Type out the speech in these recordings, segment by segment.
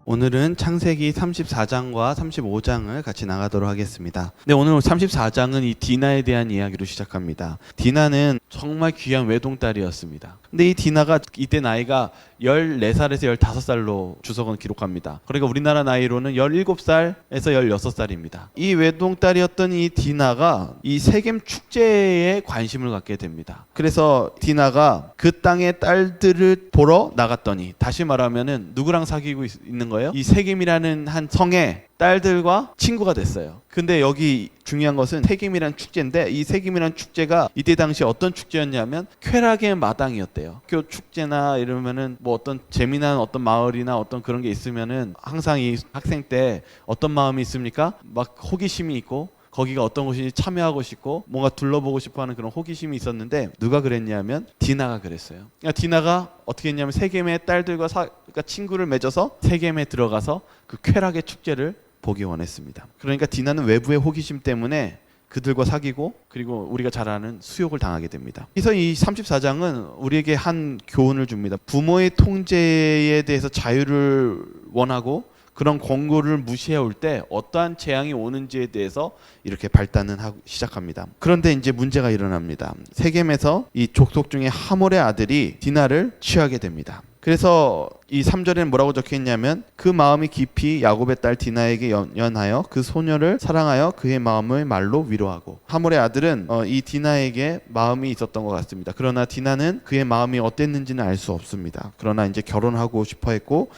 오늘은 창세기 34장과 35장을 같이 나가도록 하겠습니다. 근데 오늘 34장은 이 디나에 대한 이야기로 시작합니다. 디나는 정말 귀한 외동딸이었습니다. 근데 이 디나가 이때 나이가 14살에서 15살로 주석은 기록합니다. 그러니까 우리나라 나이로는 17살에서 16살입니다. 이 외동딸이었던 이 디나가 이 세겜 축제에 관심을 갖게 됩니다. 그래서 디나가 그 땅의 딸들을 보러 나갔더니, 다시 말하면은 누구랑 사귀고 있는 거예요? 이 세겜이라는 한 성의 딸들과 친구가 됐어요. 근데 여기 중요한 것은 세겜이라는 축제인데, 이 세겜이라는 축제가 이때 당시 어떤 축제였냐면 쾌락의 마당이었대요. 학교 축제나 이러면은 뭐 어떤 재미난 어떤 마을이나 어떤 그런 게 있으면은 항상 이 학생 때 어떤 마음이 있습니까? 막 호기심이 있고, 거기가 어떤 곳인지 참여하고 싶고 뭔가 둘러보고 싶어하는 그런 호기심이 있었는데, 누가 그랬냐면 디나가 그랬어요. 그러니까 디나가 어떻게 했냐면 세겜의 딸들과 그러니까 친구를 맺어서 세겜에 들어가서 그 쾌락의 축제를 보기 원했습니다. 그러니까 디나는 외부의 호기심 때문에 그들과 사귀고, 그리고 우리가 잘 아는 수욕을 당하게 됩니다. 그래서 이 34장은 우리에게 한 교훈을 줍니다. 부모의 통제에 대해서 자유를 원하고 그런 권고를 무시해 올 때 어떠한 재앙이 오는지에 대해서 이렇게 발단은 시작합니다. 그런데 이제 문제가 일어납니다. 세겜에서 이 족속 중에 하몰의 아들이 디나를 취하게 됩니다. 그래서 이 3절에는 뭐라고 적혀 있냐면, 그 마음이 깊이 야곱의 딸 디나에게 연하여 그 소녀를 사랑하여 그의 마음을 말로 위로하고. 하몰의 아들은 이 디나에게 마음이 있었던 것 같습니다. 그러나 디나는 그의 마음이 어땠는지는 알 수 없습니다. 그러나 이제 결혼하고 싶어 했고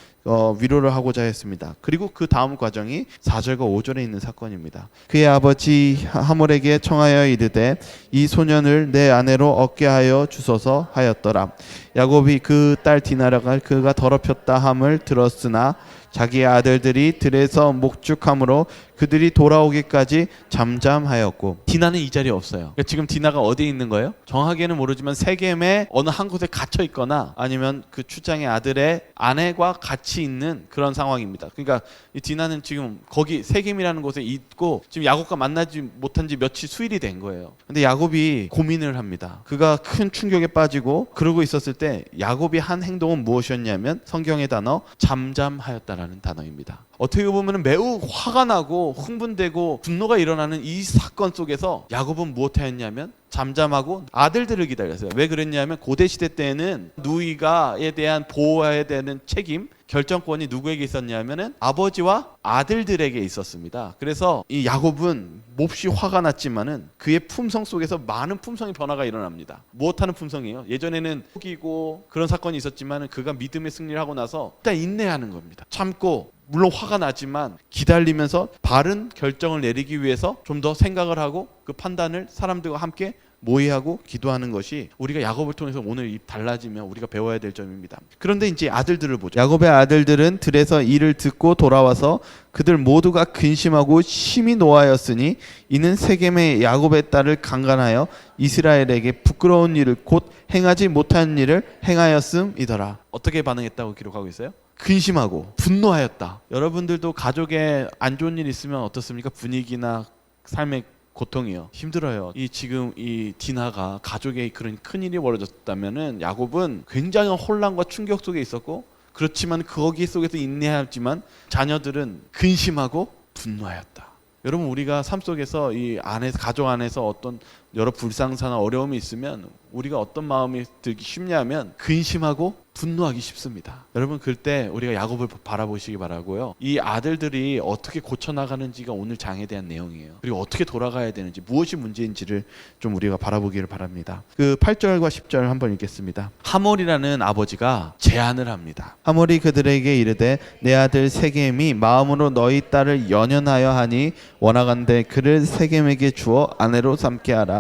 위로를 하고자 했습니다. 그리고 그 다음 과정이 4절과 5절에 있는 사건입니다. 그의 아버지 하몰에게 청하여 이르되 이 소년을 내 아내로 얻게 하여 주소서 하였더라. 야곱이 그 딸 디나라가 그가 더럽혔다 함을 들었으나 자기의 아들들이 들에서 목축함으로 그들이 돌아오기까지 잠잠하였고. 디나는 이 자리에 없어요. 그러니까 지금 디나가 어디에 있는 거예요? 정확하게는 모르지만 세겜의 어느 한 곳에 갇혀 있거나 아니면 그 출장의 아들의 아내와 같이 있는 그런 상황입니다. 그러니까 이 디나는 지금 거기 세겜이라는 곳에 있고 지금 야곱과 만나지 못한 지 며칠 수일이 된 거예요. 근데 야곱이 고민을 합니다. 그가 큰 충격에 빠지고 그러고 있었을 때 야곱이 한 행동은 무엇이었냐면 성경의 단어 잠잠하였다라는 단어입니다. 어떻게 보면 매우 화가 나고 흥분되고 분노가 일어나는 이 사건 속에서 야곱은 무엇했냐면 잠잠하고 아들들을 기다렸어요. 왜 그랬냐면 고대 시대 때는 누이가에 대한 보호해야 되는 책임, 결정권이 누구에게 있었냐면은 아버지와 아들들에게 있었습니다. 그래서 이 야곱은 몹시 화가 났지만은 그의 품성 속에서 많은 품성의 변화가 일어납니다. 무엇하는 품성이에요? 예전에는 속이고 그런 사건이 있었지만은 그가 믿음의 승리를 하고 나서 일단 인내하는 겁니다. 참고, 물론 화가 나지만 기다리면서 바른 결정을 내리기 위해서 좀 더 생각을 하고 그 판단을 사람들과 함께 모의하고 기도하는 것이 우리가 야곱을 통해서 오늘 달라지면 우리가 배워야 될 점입니다. 그런데 이제 아들들을 보죠. 야곱의 아들들은 들에서 이를 듣고 돌아와서 그들 모두가 근심하고 심히 노하였으니 이는 세겜의 야곱의 딸을 강간하여 이스라엘에게 부끄러운 일을 곧 행하지 못한 일을 행하였음이더라. 어떻게 반응했다고 기록하고 있어요? 근심하고 분노하였다. 여러분들도 가족에 안 좋은 일 있으면 어떻습니까? 분위기나 삶의 고통이요. 힘들어요. 지금 이 디나가 가족에 그런 큰 일이 벌어졌다면은 야곱은 굉장한 혼란과 충격 속에 있었고, 그렇지만 거기 속에서 인내하지만 자녀들은 근심하고 분노하였다. 여러분, 우리가 삶 속에서 이 안에서, 가족 안에서 어떤 여러 불상사나 어려움이 있으면 우리가 어떤 마음이 들기 쉽냐면 근심하고 분노하기 쉽습니다. 여러분, 그때 우리가 야곱을 바라보시기 바라고요. 이 아들들이 어떻게 고쳐나가는지가 오늘 장에 대한 내용이에요. 그리고 어떻게 돌아가야 되는지, 무엇이 문제인지를 좀 우리가 바라보기를 바랍니다. 그 8절과 10절 한번 읽겠습니다. 하몰이라는 아버지가 제안을 합니다. 하몰이 그들에게 이르되 내 아들 세겜이 마음으로 너희 딸을 연연하여 하니 원하건대 그를 세겜에게 주어 아내로 삼게 하라.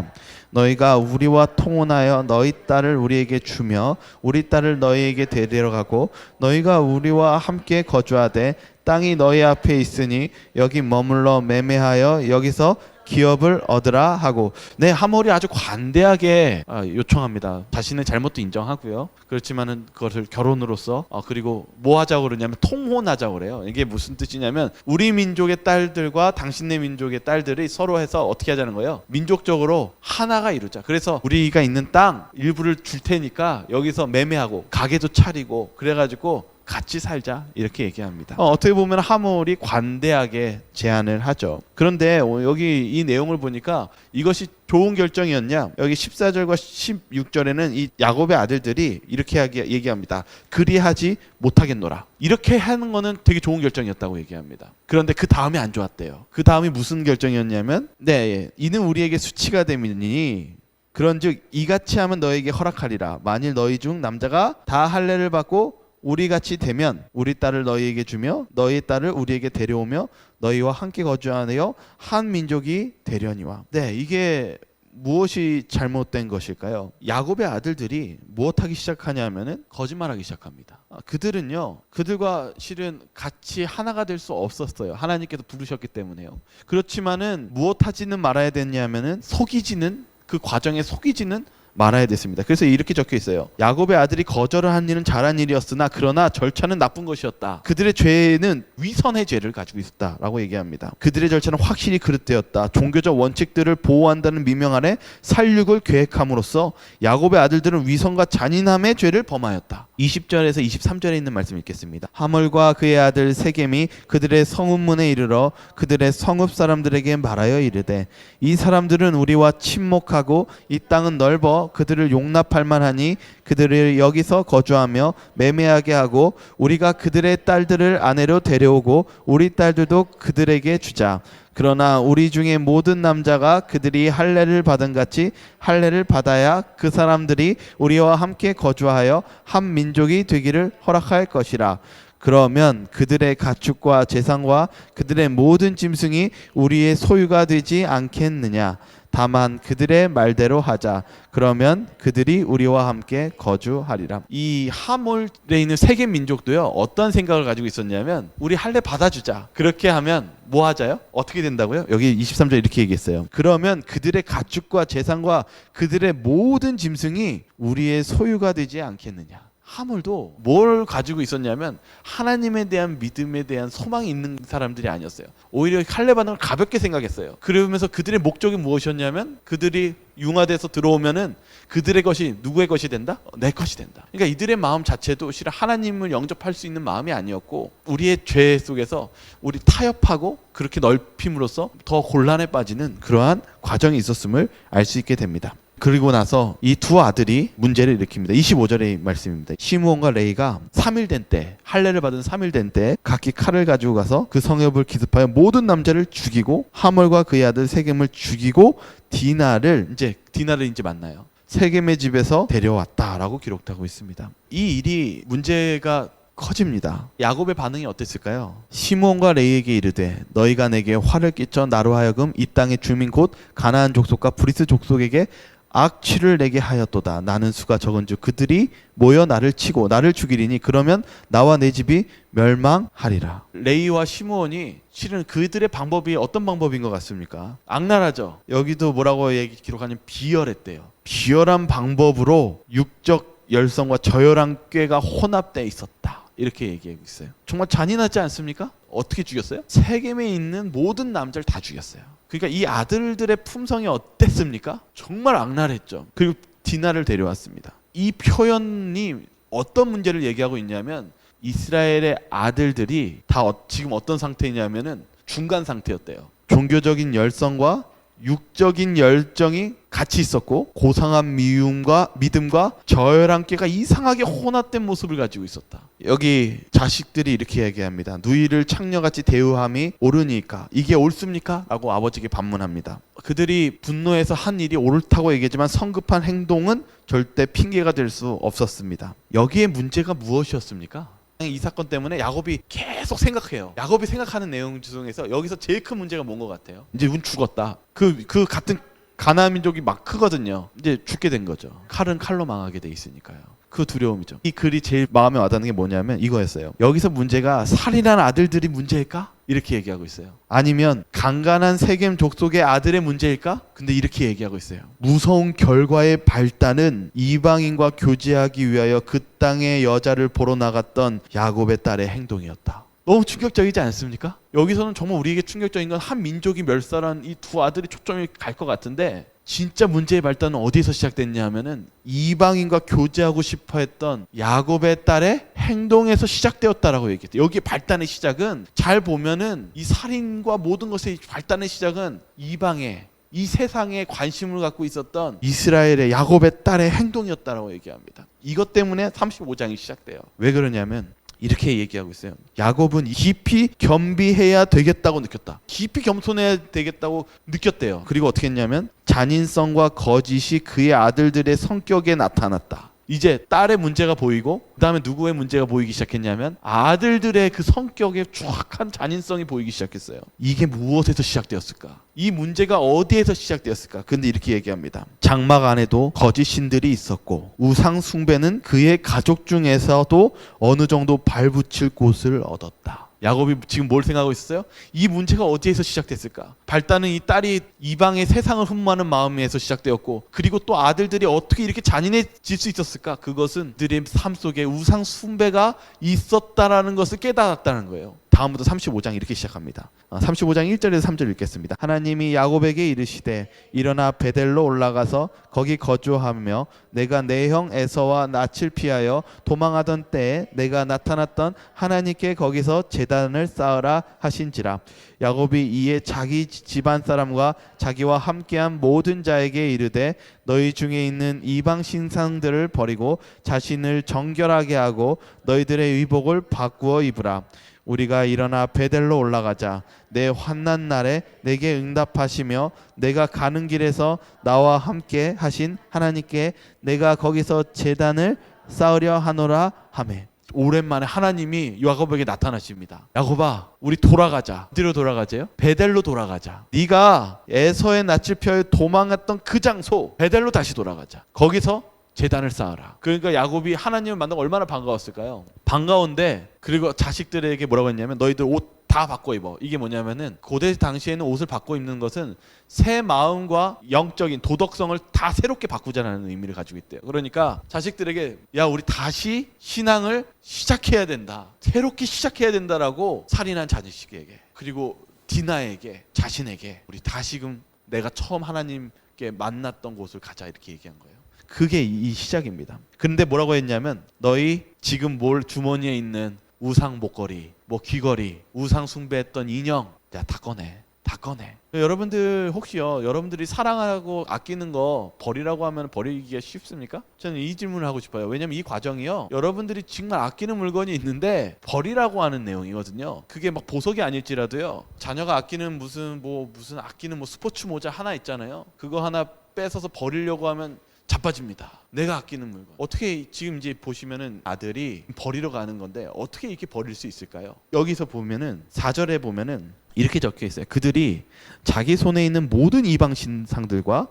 너희가 우리와 통혼하여 너희 딸을 우리에게 주며 우리 딸을 너희에게 데려가고 너희가 우리와 함께 거주하되 땅이 너희 앞에 있으니 여기 머물러 매매하여 여기서 기업을 얻으라 하고. 네, 하몰이 아주 관대하게 요청합니다. 자신의 잘못도 인정하고요. 그렇지만은 그것을 결혼으로서 그리고 뭐 하자고 그러냐면 통혼하자고 그래요. 이게 무슨 뜻이냐면 우리 민족의 딸들과 당신네 민족의 딸들이 서로 해서 어떻게 하자는 거예요? 민족적으로 하나가 이루자. 그래서 우리가 있는 땅 일부를 줄 테니까 여기서 매매하고 가게도 차리고 그래가지고 같이 살자 이렇게 얘기합니다. 어떻게 보면 하몰이 관대하게 제안을 하죠. 그런데 여기 이 내용을 보니까 이것이 좋은 결정이었냐? 여기 14절과 16절에는 이 야곱의 아들들이 이렇게 얘기합니다. 그리하지 못하겠노라. 이렇게 하는 거는 되게 좋은 결정이었다고 얘기합니다. 그런데 그 다음이 안 좋았대요. 그 다음이 무슨 결정이었냐면 이는 우리에게 수치가 됨이니 그런즉 이같이 하면 너에게 허락하리라. 만일 너희 중 남자가 다 할례를 받고 우리같이 되면 우리 딸을 너희에게 주며 너희 딸을 우리에게 데려오며 너희와 함께 거주하여 한 민족이 되려니와. 이게 무엇이 잘못된 것일까요? 야곱의 아들들이 무엇하기 시작하냐면은 거짓말하기 시작합니다. 그들과 실은 같이 하나가 될 수 없었어요. 하나님께서 부르셨기 때문에요. 그렇지만은 무엇하지는 말아야 됐냐면은 그 과정에 속이지는 말아야 됐습니다. 그래서 이렇게 적혀 있어요. 야곱의 아들이 거절을 한 일은 잘한 일이었으나 그러나 절차는 나쁜 것이었다. 그들의 죄는 위선의 죄를 가지고 있었다라고 얘기합니다. 그들의 절차는 확실히 그릇되었다. 종교적 원칙들을 보호한다는 미명 아래 살육을 계획함으로써 야곱의 아들들은 위선과 잔인함의 죄를 범하였다. 20절에서 23절에 있는 말씀 읽겠습니다. 하몰과 그의 아들 세겜이 그들의 성읍문에 이르러 그들의 성읍 사람들에게 말하여 이르되 이 사람들은 우리와 친목하고 이 땅은 넓어 그들을 용납할 만하니 그들을 여기서 거주하며 매매하게 하고 우리가 그들의 딸들을 아내로 데려오고 우리 딸들도 그들에게 주자. 그러나 우리 중에 모든 남자가 그들이 할례를 받은 같이 할례를 받아야 그 사람들이 우리와 함께 거주하여 한 민족이 되기를 허락할 것이라. 그러면 그들의 가축과 재산과 그들의 모든 짐승이 우리의 소유가 되지 않겠느냐. 다만 그들의 말대로 하자. 그러면 그들이 우리와 함께 거주하리라. 이 하몰에 있는 세겜 민족도요, 어떤 생각을 가지고 있었냐면 우리 할례 받아주자. 그렇게 하면 뭐 하자요? 어떻게 된다고요? 여기 23절 이렇게 얘기했어요. 그러면 그들의 가축과 재산과 그들의 모든 짐승이 우리의 소유가 되지 않겠느냐. 하몰도 뭘 가지고 있었냐면 하나님에 대한 믿음에 대한 소망이 있는 사람들이 아니었어요. 오히려 할례 받는 걸 가볍게 생각했어요. 그러면서 그들의 목적이 무엇이었냐면 그들이 융화돼서 들어오면은 그들의 것이 누구의 것이 된다? 내 것이 된다. 그러니까 이들의 마음 자체도 실은 하나님을 영접할 수 있는 마음이 아니었고 우리의 죄 속에서 우리 타협하고 그렇게 넓힘으로써 더 곤란에 빠지는 그러한 과정이 있었음을 알 수 있게 됩니다. 그리고 나서 이 두 아들이 문제를 일으킵니다. 25절의 말씀입니다. 시므온과 레이가 3일 된 때, 할례를 받은 3일 된 때 각기 칼을 가지고 가서 그 성읍을 기습하여 모든 남자를 죽이고 하몰과 그의 아들 세겜을 죽이고 디나를 이제 만나요. 세겜의 집에서 데려왔다라고 기록하고 있습니다. 이 일이 문제가 커집니다. 야곱의 반응이 어땠을까요? 시므온과 레이에게 이르되 너희가 내게 화를 끼쳐 나로 하여금 이 땅의 주민 곧 가나안 족속과 브리스 족속에게 악취를 내게 하였도다. 나는 수가 적은즉 그들이 모여 나를 치고 나를 죽이리니 그러면 나와 내 집이 멸망하리라. 레이와 시므온이 실은 그들의 방법이 어떤 방법인 것 같습니까? 악랄하죠. 여기도 뭐라고 기록하냐면 비열했대요. 비열한 방법으로 육적 열성과 저열한 꾀가 혼합되어 있었다. 이렇게 얘기하고 있어요. 정말 잔인하지 않습니까? 어떻게 죽였어요? 세겜에 있는 모든 남자를 다 죽였어요. 그러니까 이 아들들의 품성이 어땠습니까? 정말 악랄했죠. 그리고 디나를 데려왔습니다. 이 표현이 어떤 문제를 얘기하고 있냐면 이스라엘의 아들들이 다 지금 어떤 상태냐면은 중간 상태였대요. 종교적인 열성과 육적인 열정이 같이 있었고 고상한 믿음과 저열한 꾀가 이상하게 혼합된 모습을 가지고 있었다. 여기 자식들이 이렇게 얘기합니다. 누이를 창녀같이 대우함이 옳으니까 이게 옳습니까? 라고 아버지에게 반문합니다. 그들이 분노해서 한 일이 옳다고 얘기하지만 성급한 행동은 절대 핑계가 될 수 없었습니다. 여기에 문제가 무엇이었습니까? 이 사건 때문에 야곱이 계속 생각해요. 야곱이 생각하는 내용 중에서 여기서 제일 큰 문제가 뭔 것 같아요? 이제 운 죽었다. 그 같은 가나안 민족이 막 크거든요. 이제 죽게 된 거죠. 칼은 칼로 망하게 돼 있으니까요. 그 두려움이죠. 이 글이 제일 마음에 와닿는 게 뭐냐면 이거였어요. 여기서 문제가 살인한 아들들이 문제일까? 이렇게 얘기하고 있어요. 아니면 강간한 세겜 족속의 아들의 문제일까? 근데 이렇게 얘기하고 있어요. 무서운 결과의 발단은 이방인과 교제하기 위하여 그 땅의 여자를 보러 나갔던 야곱의 딸의 행동이었다. 너무 충격적이지 않습니까? 여기서는 정말 우리에게 충격적인 건 한 민족이 멸살한 이 두 아들이 초점이 갈 것 같은데 진짜 문제의 발단은 어디서 시작됐냐 하면은 이방인과 교제하고 싶어 했던 야곱의 딸의 행동에서 시작되었다라고 얘기했대요. 여기 발단의 시작은 잘 보면은 이 살인과 모든 것의 발단의 시작은 이방의 이 세상에 관심을 갖고 있었던 이스라엘의 야곱의 딸의 행동이었다라고 얘기합니다. 이것 때문에 35장이 시작돼요. 왜 그러냐면 이렇게 얘기하고 있어요. 야곱은 깊이 겸비해야 되겠다고 느꼈다. 깊이 겸손해야 되겠다고 느꼈대요. 그리고 어떻게 했냐면 잔인성과 거짓이 그의 아들들의 성격에 나타났다. 이제 딸의 문제가 보이고 그 다음에 누구의 문제가 보이기 시작했냐면 아들들의 그 성격에 추악한 잔인성이 보이기 시작했어요. 이게 무엇에서 시작되었을까? 이 문제가 어디에서 시작되었을까? 근데 이렇게 얘기합니다. 장막 안에도 거짓 신들이 있었고 우상 숭배는 그의 가족 중에서도 어느 정도 발붙일 곳을 얻었다. 야곱이 지금 뭘 생각하고 있었어요? 이 문제가 어디에서 시작됐을까? 발단은 이 딸이 이방의 세상을 흠모하는 마음에서 시작되었고, 그리고 또 아들들이 어떻게 이렇게 잔인해질 수 있었을까? 그것은 그들의 삶 속에 우상 숭배가 있었다라는 것을 깨달았다는 거예요. 다음부터 35장 이렇게 시작합니다. 35장 1절에서 3절 읽겠습니다. 하나님이 야곱에게 이르시되 일어나 베델로 올라가서 거기 거주하며 내가 내 형 에서와 낯을 피하여 도망하던 때에 내가 나타났던 하나님께 거기서 제단을 쌓으라 하신지라. 야곱이 이에 자기 집안 사람과 자기와 함께한 모든 자에게 이르되 너희 중에 있는 이방 신상들을 버리고 자신을 정결하게 하고 너희들의 의복을 바꾸어 입으라. 우리가 일어나 베델로 올라가자. 내 환난 날에 내게 응답하시며 내가 가는 길에서 나와 함께 하신 하나님께 내가 거기서 제단을 쌓으려 하노라 하매. 오랜만에 하나님이 야곱에게 나타나십니다. 야곱아, 우리 돌아가자. 어디로 돌아가재요? 베델로 돌아가자. 네가 에서의 낯을 펴 도망갔던 그 장소 베델로 다시 돌아가자. 거기서 제단을 쌓아라. 그러니까 야곱이 하나님을 만나고 얼마나 반가웠을까요? 반가운데 그리고 자식들에게 뭐라고 했냐면 너희들 옷 다 바꿔 입어. 이게 뭐냐면은 고대 당시에는 옷을 바꿔 입는 것은 새 마음과 영적인 도덕성을 다 새롭게 바꾸자는 의미를 가지고 있대요. 그러니까 자식들에게 야 우리 다시 신앙을 시작해야 된다. 새롭게 시작해야 된다라고 살인한 자식에게 그리고 디나에게 자신에게 우리 다시금 내가 처음 하나님께 만났던 곳을 가자 이렇게 얘기한 거예요. 그게 이 시작입니다. 그런데 뭐라고 했냐면 너희 지금 뭘 주머니에 있는 우상 목걸이, 뭐 귀걸이, 우상 숭배했던 인형 야 다 꺼내. 다 꺼내. 여러분들 혹시요 여러분들이 사랑하고 아끼는 거 버리라고 하면 버리기가 쉽습니까? 저는 이 질문을 하고 싶어요. 왜냐면 이 과정이요 여러분들이 정말 아끼는 물건이 있는데 버리라고 하는 내용이거든요. 그게 막 보석이 아닐지라도요 자녀가 아끼는 무슨 아끼는 스포츠 모자 하나 있잖아요. 그거 하나 뺏어서 버리려고 하면 자빠집니다. 내가 아끼는 물건. 어떻게 지금 이제 보시면은 아들이 버리러 가는 건데 어떻게 이렇게 버릴 수 있을까요? 여기서 보면은 4절에 보면은 이렇게 적혀 있어요. 그들이 자기 손에 있는 모든 이방 신상들과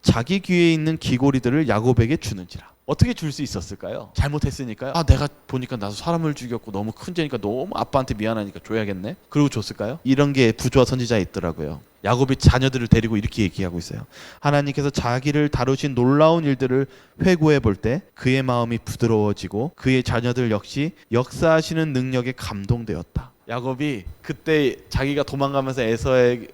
자기 귀에 있는 귀고리들을 야곱에게 주는지라. 어떻게 줄 수 있었을까요? 잘못했으니까요. 내가 보니까 나도 사람을 죽였고 너무 큰 죄니까 너무 아빠한테 미안하니까 줘야겠네. 그리고 줬을까요? 이런 게 부조와 선지자에 있더라고요. 야곱이 자녀들을 데리고 이렇게 얘기하고 있어요. 하나님께서 자기를 다루신 놀라운 일들을 회고해 볼 때 그의 마음이 부드러워지고 그의 자녀들 역시 역사하시는 능력에 감동되었다. 야곱이 그때 자기가 도망가면서 있었던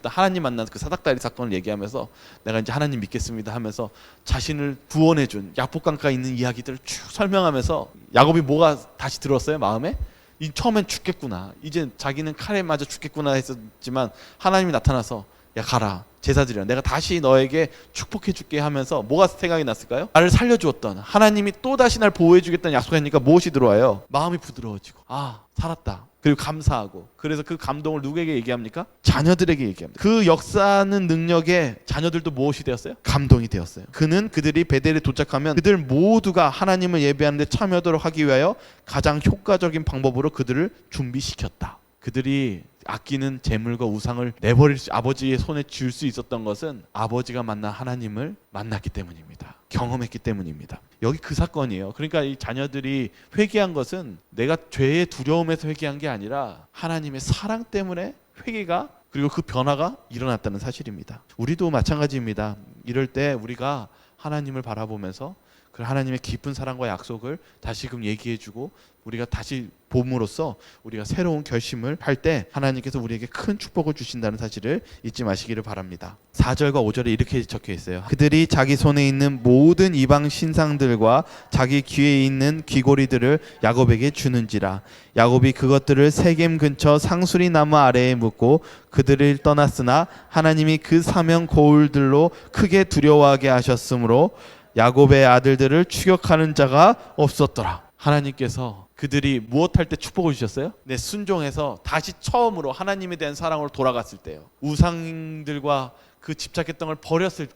하나님 만난 그 사닥다리 사건을 얘기하면서 내가 이제 하나님 믿겠습니다 하면서 자신을 구원해준 야복강가에 있는 이야기들을 쭉 설명하면서 야곱이 뭐가 다시 들었어요? 마음에? 처음엔 죽겠구나. 이제 자기는 칼에 맞아 죽겠구나 했었지만 하나님이 나타나서 야 가라. 제사드려. 내가 다시 너에게 축복해줄게 하면서 뭐가 생각이 났을까요? 나를 살려주었던 하나님이 또다시 날 보호해주겠다는 약속하니까 무엇이 들어와요? 마음이 부드러워지고 살았다. 그리고 감사하고. 그래서 그 감동을 누구에게 얘기합니까? 자녀들에게 얘기합니다. 그 역사하는 능력에 자녀들도 무엇이 되었어요? 감동이 되었어요. 그는 그들이 베델에 도착하면 그들 모두가 하나님을 예배하는 데 참여하도록 하기 위하여 가장 효과적인 방법으로 그들을 준비시켰다. 그들이 아끼는 재물과 우상을 내버릴 아버지의 손에 줄 수 있었던 것은 아버지가 만난 하나님을 만났기 때문입니다. 경험했기 때문입니다. 여기 그 사건이에요. 그러니까 이 자녀들이 회개한 것은 내가 죄의 두려움에서 회개한 게 아니라 하나님의 사랑 때문에 회개가 그리고 그 변화가 일어났다는 사실입니다. 우리도 마찬가지입니다. 이럴 때 우리가 하나님을 바라보면서 그 하나님의 깊은 사랑과 약속을 다시금 얘기해주고 우리가 다시 봄으로써 우리가 새로운 결심을 할 때 하나님께서 우리에게 큰 축복을 주신다는 사실을 잊지 마시기를 바랍니다. 4절과 5절에 이렇게 적혀 있어요. 그들이 자기 손에 있는 모든 이방 신상들과 자기 귀에 있는 귀고리들을 야곱에게 주는지라. 야곱이 그것들을 세겜 근처 상수리 나무 아래에 묻고 그들을 떠났으나 하나님이 그 사명 고울들로 크게 두려워하게 하셨으므로 야곱의 아들들을 추격하는 자가 없었더라. 하나님께서 그들이 무엇할 때 축복을 주셨어요? 네, 순종해서 다시 처음으로 하나님에 대한 사랑으로 돌아갔을 때요. 우상들과 그 집착했던 걸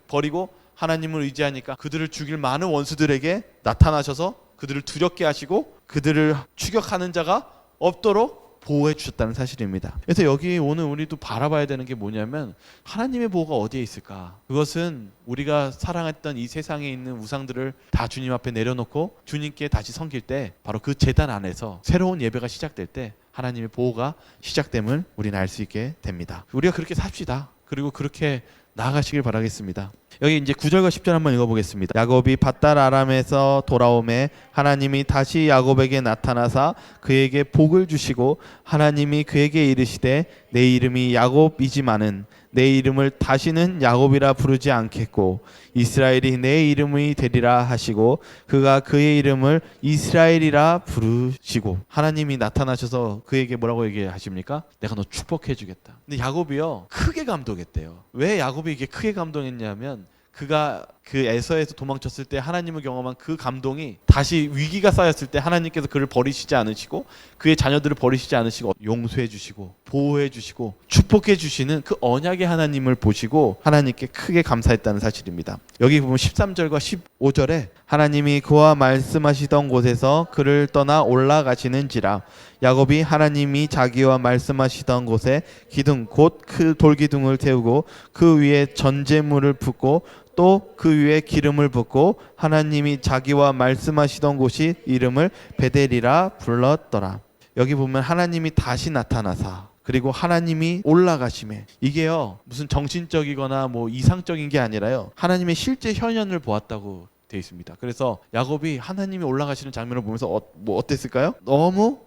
버리고 하나님을 의지하니까 그들을 죽일 많은 원수들에게 나타나셔서 그들을 두렵게 하시고 그들을 추격하는 자가 없도록 보호해 주셨다는 사실입니다. 그래서 여기 오늘 우리도 바라봐야 되는 게 뭐냐면 하나님의 보호가 어디에 있을까? 그것은 우리가 사랑했던 이 세상에 있는 우상들을 다 주님 앞에 내려놓고 주님께 다시 섬길 때 바로 그 제단 안에서 새로운 예배가 시작될 때 하나님의 보호가 시작됨을 우리는 알 수 있게 됩니다. 우리가 그렇게 삽시다. 그리고 그렇게 나아가시길 바라겠습니다. 여기 이제 9절과 10절 한번 읽어보겠습니다. 야곱이 밧달 아람에서 돌아오매 하나님이 다시 야곱에게 나타나사 그에게 복을 주시고 하나님이 그에게 이르시되 내 이름이 야곱이지만은 내 이름을 다시는 야곱이라 부르지 않겠고 이스라엘이 내 이름이 되리라 하시고 그가 그의 이름을 이스라엘이라 부르시고 하나님이 나타나셔서 그에게 뭐라고 얘기하십니까? 내가 너 축복해 주겠다. 근데 야곱이요 크게 감동했대요. 왜 야곱이 이게 크게 감동했냐면 그가 그 에서에서 도망쳤을 때 하나님을 경험한 그 감동이 다시 위기가 쌓였을 때 하나님께서 그를 버리시지 않으시고 그의 자녀들을 버리시지 않으시고 용서해 주시고 보호해 주시고 축복해 주시는 그 언약의 하나님을 보시고 하나님께 크게 감사했다는 사실입니다. 여기 보면 13절과 15절에 하나님이 그와 말씀하시던 곳에서 그를 떠나 올라가시는지라. 야곱이 하나님이 자기와 말씀하시던 곳에 기둥 곧 그 돌기둥을 태우고 그 위에 전제물을 붓고 또 그 위에 기름을 붓고 하나님이 자기와 말씀하시던 곳이 이름을 베델이라 불렀더라. 여기 보면 하나님이 다시 나타나사 그리고 하나님이 올라가심에 이게요 무슨 정신적이거나 뭐 이상적인 게 아니라요 하나님의 실제 현현을 보았다고 되어 있습니다. 그래서 야곱이 하나님이 올라가시는 장면을 보면서 어땠을까요?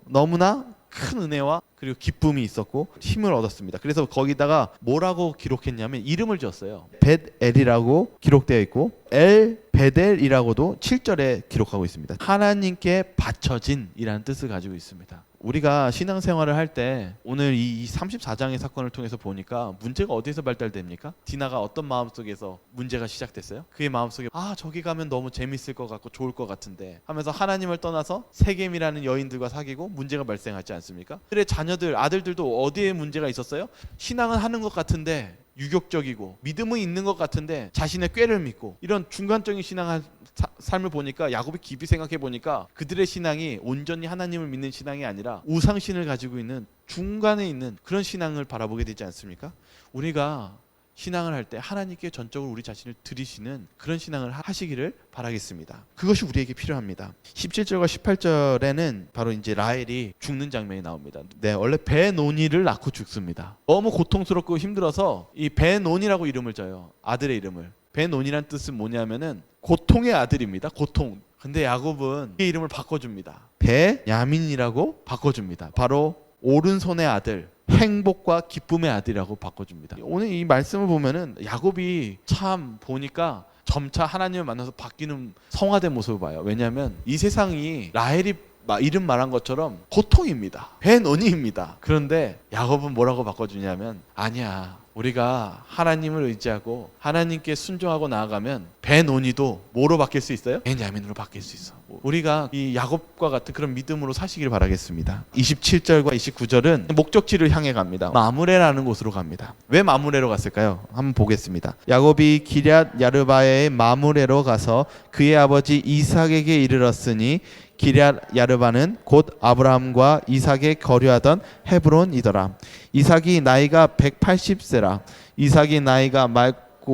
너무나 큰 은혜와 그리고 기쁨이 있었고 힘을 얻었습니다. 그래서 거기다가 뭐라고 기록했냐면 이름을 지었어요. 벳엘이라고 기록되어 있고 엘 베델이라고도 7절에 기록하고 있습니다. 하나님께 바쳐진이라는 뜻을 가지고 있습니다. 우리가 신앙생활을 할 때 오늘 이 34장의 사건을 통해서 보니까 문제가 어디에서 발달됩니까? 디나가 어떤 마음속에서 문제가 시작됐어요? 그의 마음속에 저기 가면 너무 재밌을 것 같고 좋을 것 같은데 하면서 하나님을 떠나서 세겜이라는 여인들과 사귀고 문제가 발생하지 않습니까? 그의 자녀들, 아들들도 어디에 문제가 있었어요? 신앙은 하는 것 같은데 유격적이고 믿음은 있는 것 같은데 자신의 꾀를 믿고 이런 중간적인 신앙 삶을 보니까 야곱이 깊이 생각해 보니까 그들의 신앙이 온전히 하나님을 믿는 신앙이 아니라 우상신을 가지고 있는 중간에 있는 그런 신앙을 바라보게 되지 않습니까? 우리가 신앙을 할 때 하나님께 전적으로 우리 자신을 드리시는 그런 신앙을 하시기를 바라겠습니다. 그것이 우리에게 필요합니다. 17절과 18절에는 바로 이제 라헬이 죽는 장면이 나옵니다. 네, 원래 베노니를 낳고 죽습니다. 너무 고통스럽고 힘들어서 이 베노니라고 이름을 져요. 아들의 이름을. 베노니란 뜻은 뭐냐면은 고통의 아들입니다. 고통. 근데 야곱은 이 이름을 바꿔줍니다. 베야민이라고 바꿔줍니다. 바로 오른손의 아들, 행복과 기쁨의 아들이라고 바꿔줍니다. 오늘 이 말씀을 보면은 야곱이 참 보니까 점차 하나님을 만나서 바뀌는 성화된 모습을 봐요. 왜냐하면 이 세상이 라헬이 이름 말한 것처럼 고통입니다. 베노니입니다. 그런데 야곱은 뭐라고 바꿔주냐면 아니야. 우리가 하나님을 의지하고 하나님께 순종하고 나아가면 베노니도 뭐로 바뀔 수 있어요? 베냐민으로 바뀔 수 있어. 우리가 이 야곱과 같은 그런 믿음으로 사시길 바라겠습니다. 27절과 29절은 목적지를 향해 갑니다. 마므레라는 곳으로 갑니다. 왜 마므레로 갔을까요? 한번 보겠습니다. 야곱이 기럇 야르바의 마므레로 가서 그의 아버지 이삭에게 이르렀으니 기럇 야르바는 곧 아브라함과 이삭의 거류하던 헤브론이더라. 이삭이 나이가 180세라. 이삭이 나이가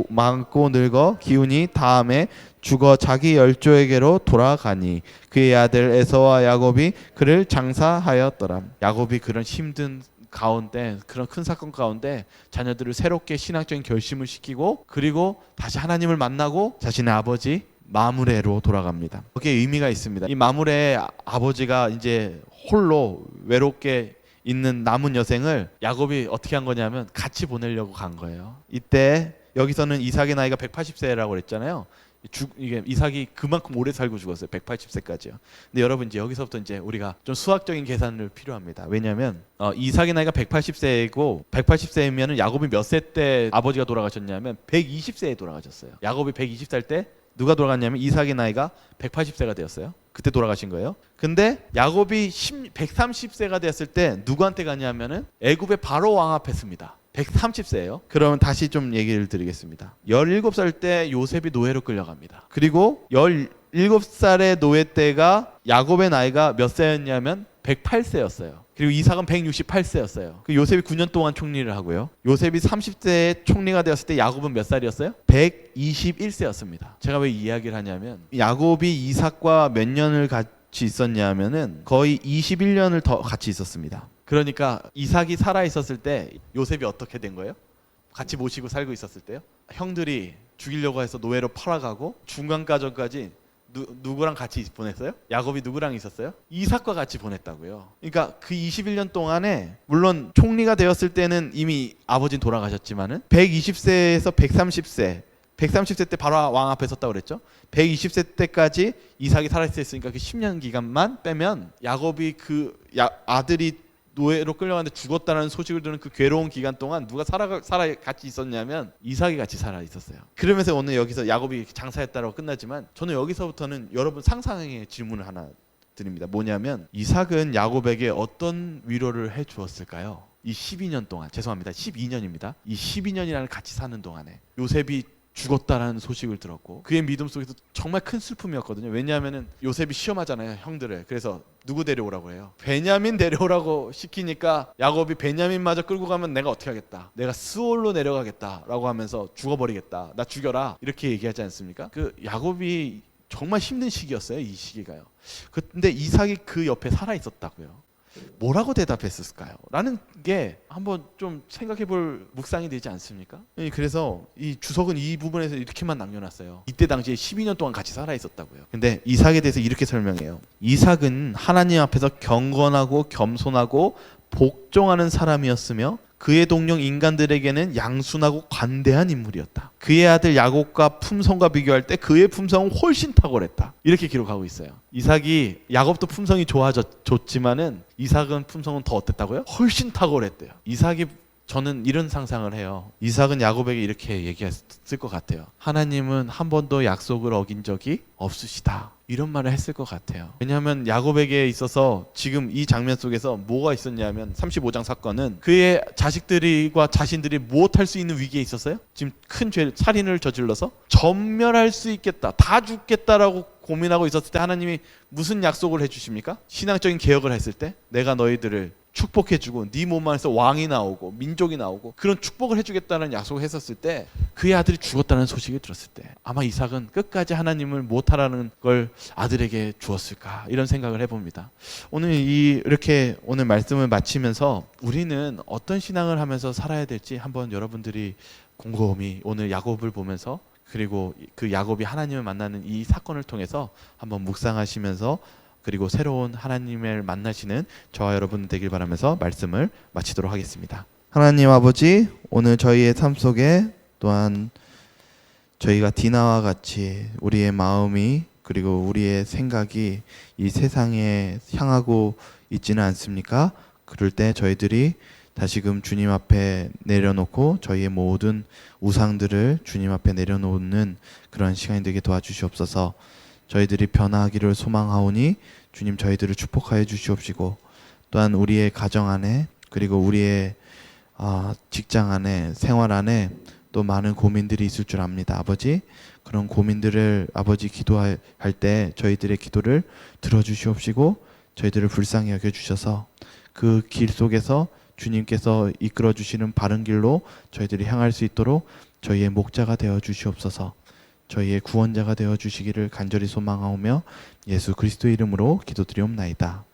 많고 늙어 기운이 다함에 죽어 자기 열조에게로 돌아가니 그의 아들 에서와 야곱이 그를 장사하였더라. 야곱이 그런 힘든 가운데 그런 큰 사건 가운데 자녀들을 새롭게 신앙적인 결심을 시키고 그리고 다시 하나님을 만나고 자신의 아버지 마므레로 돌아갑니다. 거기에 의미가 있습니다. 이 마므레 아버지가 이제 홀로 외롭게 있는 남은 여생을 야곱이 어떻게 한 거냐면 같이 보내려고 간 거예요. 이때 여기서는 이삭의 나이가 180세라고 그랬잖아요. 이게 이삭이 그만큼 오래 살고 죽었어요. 180세까지요. 근데 여러분 이제 여기서부터 이제 우리가 좀 수학적인 계산을 필요합니다. 왜냐하면 이삭의 나이가 180세이고 180세이면은 야곱이 몇 세 때 아버지가 돌아가셨냐면 120세에 돌아가셨어요. 야곱이 120살 때 누가 돌아갔냐면 이삭의 나이가 180세가 되었어요. 그때 돌아가신 거예요. 근데 야곱이 130세가 되었을 때 누구한테 갔냐면은 애굽의 바로 왕 앞에 습니다. 130세예요. 그러면 다시 좀 얘기를 드리겠습니다. 17살 때 요셉이 노예로 끌려갑니다. 그리고 17살의 노예 때가 야곱의 나이가 몇 세였냐면 108세였어요. 그리고 이삭은 168세였어요. 요셉이 9년 동안 총리를 하고요. 요셉이 30세에 총리가 되었을 때 야곱은 몇 살이었어요? 121세였습니다. 제가 왜 이 이야기를 하냐면 야곱이 이삭과 몇 년을 같이 있었냐면은 거의 21년을 더 같이 있었습니다. 그러니까 이삭이 살아 있었을 때 요셉이 어떻게 된 거예요? 같이 모시고 살고 있었을 때요. 형들이 죽이려고 해서 노예로 팔아가고 중간과정까지 누구랑 같이 보냈어요? 야곱이 누구랑 있었어요? 이삭과 같이 보냈다고요. 그러니까 그 21년 동안에 물론 총리가 되었을 때는 이미 아버지는 돌아가셨지만은 120세에서 130세 때 바로 왕 앞에 섰다고 그랬죠. 120세 때까지 이삭이 살아있었으니까 그 10년 기간만 빼면 야곱이 아들이 노예로 끌려갔는데 죽었다는 소식을 듣는 그 괴로운 기간 동안 누가 살아 같이 있었냐면 이삭이 같이 살아 있었어요. 그러면서 오늘 여기서 야곱이 장사했다라고 끝나지만 저는 여기서부터는 여러분 상상의 질문을 하나 드립니다. 뭐냐면 이삭은 야곱에게 어떤 위로를 해 주었을까요? 이 12년 동안, 죄송합니다. 12년입니다. 이 12년이라는 같이 사는 동안에 요셉이 죽었다라는 소식을 들었고 그의 믿음 속에서 정말 큰 슬픔이었거든요. 왜냐하면 요셉이 시험하잖아요, 형들을. 그래서 누구 데려오라고 해요? 베냐민 데려오라고 시키니까 야곱이 베냐민마저 끌고 가면 내가 어떻게 하겠다, 내가 스올로 내려가겠다라고 하면서 죽어버리겠다, 나 죽여라, 이렇게 얘기하지 않습니까? 그 야곱이 정말 힘든 시기였어요, 이 시기가요. 근데 이삭이 그 옆에 살아 있었다고요. 뭐라고 대답했을까요? 라는 게 한번 좀 생각해 볼 묵상이 되지 않습니까? 그래서 이 주석은 이 부분에서 이렇게만 남겨놨어요. 이때 당시에 12년 동안 같이 살아 있었다고요. 근데 이삭에 대해서 이렇게 설명해요. 이삭은 하나님 앞에서 경건하고 겸손하고 복종하는 사람이었으며 그의 동료 인간들에게는 양순하고 관대한 인물이었다. 그의 아들 야곱과 품성과 비교할 때 그의 품성은 훨씬 탁월했다. 이렇게 기록하고 있어요. 이삭이 야곱도 품성이 좋지만은 이삭은 품성은 더 어땠다고요? 훨씬 탁월했대요. 이삭이 저는 이런 상상을 해요. 이삭은 야곱에게 이렇게 얘기했을 것 같아요. 하나님은 한 번도 약속을 어긴 적이 없으시다. 이런 말을 했을 것 같아요. 왜냐하면 야곱에게 있어서 지금 이 장면 속에서 뭐가 있었냐면 35장 사건은 그의 자식들과 자신들이 무엇할 수 있는 위기에 있었어요? 지금 큰 죄, 살인을 저질러서 전멸할 수 있겠다, 다 죽겠다라고 고민하고 있었을 때 하나님이 무슨 약속을 해주십니까? 신앙적인 개혁을 했을 때 내가 너희들을 축복해주고 네 몸 안에서 왕이 나오고 민족이 나오고 그런 축복을 해주겠다는 약속을 했었을 때 그의 아들이 죽었다는 소식을 들었을 때 아마 이삭은 끝까지 하나님을 못하라는 걸 아들에게 주었을까, 이런 생각을 해봅니다. 오늘 이렇게 오늘 말씀을 마치면서 우리는 어떤 신앙을 하면서 살아야 될지 한번 여러분들이 곰곰이 오늘 야곱을 보면서 그리고 그 야곱이 하나님을 만나는 이 사건을 통해서 한번 묵상하시면서 그리고 새로운 하나님을 만나시는 저와 여러분 되길 바라면서 말씀을 마치도록 하겠습니다. 하나님 아버지, 오늘 저희의 삶 속에 또한 저희가 디나와 같이 우리의 마음이 그리고 우리의 생각이 이 세상에 향하고 있지는 않습니까? 그럴 때 저희들이 다시금 주님 앞에 내려놓고 저희의 모든 우상들을 주님 앞에 내려놓는 그런 시간이 되게 도와주시옵소서. 저희들이 변화하기를 소망하오니 주님 저희들을 축복하여 주시옵시고 또한 우리의 가정 안에 그리고 우리의 직장 안에 생활 안에 또 많은 고민들이 있을 줄 압니다. 아버지, 그런 고민들을 아버지 기도할 때 저희들의 기도를 들어주시옵시고 저희들을 불쌍히 여겨주셔서 그 길 속에서 주님께서 이끌어 주시는 바른 길로 저희들이 향할 수 있도록 저희의 목자가 되어 주시옵소서. 저희의 구원자가 되어 주시기를 간절히 소망하오며 예수 그리스도의 이름으로 기도드리옵나이다.